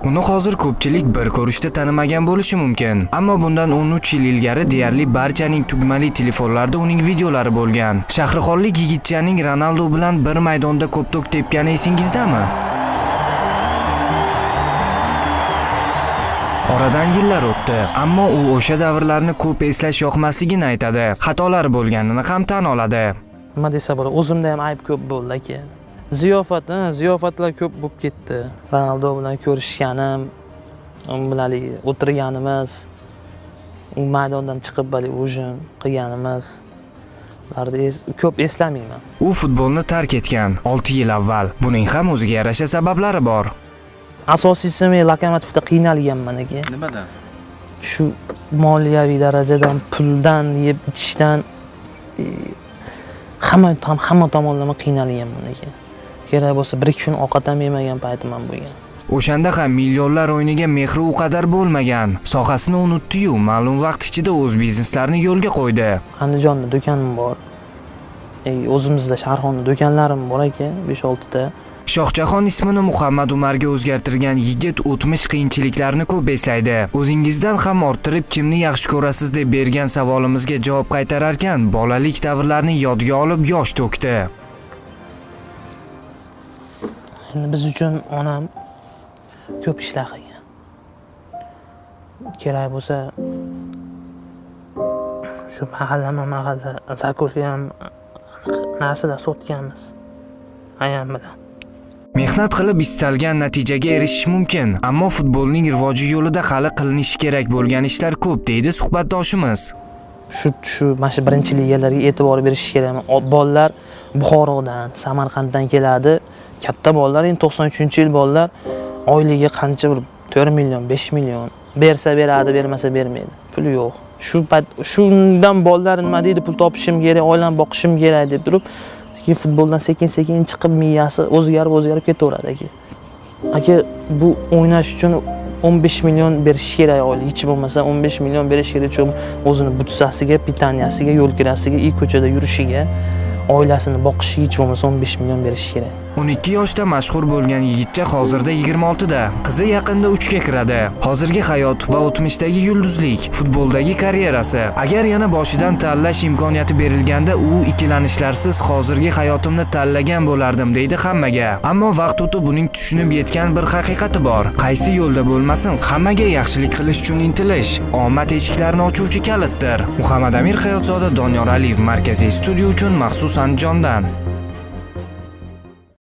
Uni hozir ko'pchilik bir ko'rishda tanimagan bo'lishi mumkin, ammo bundan 13 yil ilgari deyarli barchaning tugmali telefonlarida uning videolari bo'lgan. Shahrixonlik yigitchaning Ronaldo bilan bir maydonda ko'p-to'k tepgani esingizdami? Oradan yillar o'tdi, ammo u o'sha davrlarni ko'p eslash yoqmasligini aytadi. Xatolar bo'lganini ham tan oladi. Nima desa bo'ladi, o'zimda ham ayb ko'p bo'ldi aka. Ziyofatlar ko'p bo'lib ketdi. Ronaldo bilan ko'rishganim, u bilan o'tirganimiz, u maydondan chiqib hujum qilganimiz, ularni ko'p eslamayman. U futbolni tark etgan 6 yil avval. Buning ham o'ziga yarasha sabablari bor. Asosiysi men Lokomotivda qiynalganman aka. Nimadan? Shu moliyaviy darajadan, puldan, yeb ichishdan hamma tomonlama qiynalganman aka. Kerak bo'lsa 1-2 kun ovqat ham yemagan paytim ham bo'lgan. O'shanda ham millionlar o'yiniga mehri u qadar bo'lmagan. Sohasini unutdi-yu, ma'lum vaqt ichida o'z bizneslarini yo'lga qo'ydi. Andijonda do'konim bor. O'zimizda Sharxonda do'konlarim bor aka, 5-6 ta. Shohjahon ismini Muhammad Umarga o'zgartirgan yigit o'tmish qiyinchiliklarni ko'p eslaydi. O'zingizdan ham orttirib kimni yaxshi ko'rasiz deb bergan savolimizga javob qaytararkan, bolalik davrlarini yodga olib yosh to'kdi. Endi biz uchun onam ko'p ishlar qilgan. Kerak bo'lsa shu mahalla zakolga ham narsalar sotganmiz. Ayam bilan. Mehnat qilib istalgan natijaga erishish mumkin, ammo futbolning rivoji yo'lida hali qilinishi kerak bo'lgan ishlar ko'p, deydi suhbatdoshimiz. Shu mana shu birinchi ligalarga e'tibor berish kerak. Bolalar Buxorodan, Samarqanddan keladi. Katta bolalar, endi 93-yil bolalar oyligi qancha bir 4 million, 5 million bersa beradi, bermasa bermaydi. Pul yo'q. Shundan bolalar nima deydi, pul topishim kerak, oilamni boqishim kerak deb turib, futboldan sekin-sekin chiqib miyasi o'zgarib ketaveradi aka. Aka, bu o'ynash uchun 15 million berish kerak oylik, hech bo'lmasa 15 million berish kerak, chunki o'zini butsasiga, pitanyasiga, yo'l kirasiga, ko'chada yurishiga, oilasini boqishiga hech bo'lmasa 15 million berish kerak. 12 yoshda mashhur bo'lgan yigitcha hozirda 26 da. Qizi yaqinda 3 ga kiradi. Hozirgi hayot va o'tmishdagi yulduzlik, futboldagi karyerasi. Agar yana boshidan tanlash imkoniyati berilganda, u ikkilanishlarsiz hozirgi hayotimni tanlagan bo'lardim, deydi hammaga. Ammo vaqt o'tib uning tushunib yetgan bir haqiqati bor. Qaysi yo'lda bo'lmasin, hammaga yaxshilik qilish uchun intilish omad eshiklarini ochuvchi kalitdir. Muhammad Amir Hayotzoda, Doniyor Aliyev, Markaziy studiya uchun maxsus Andijondan.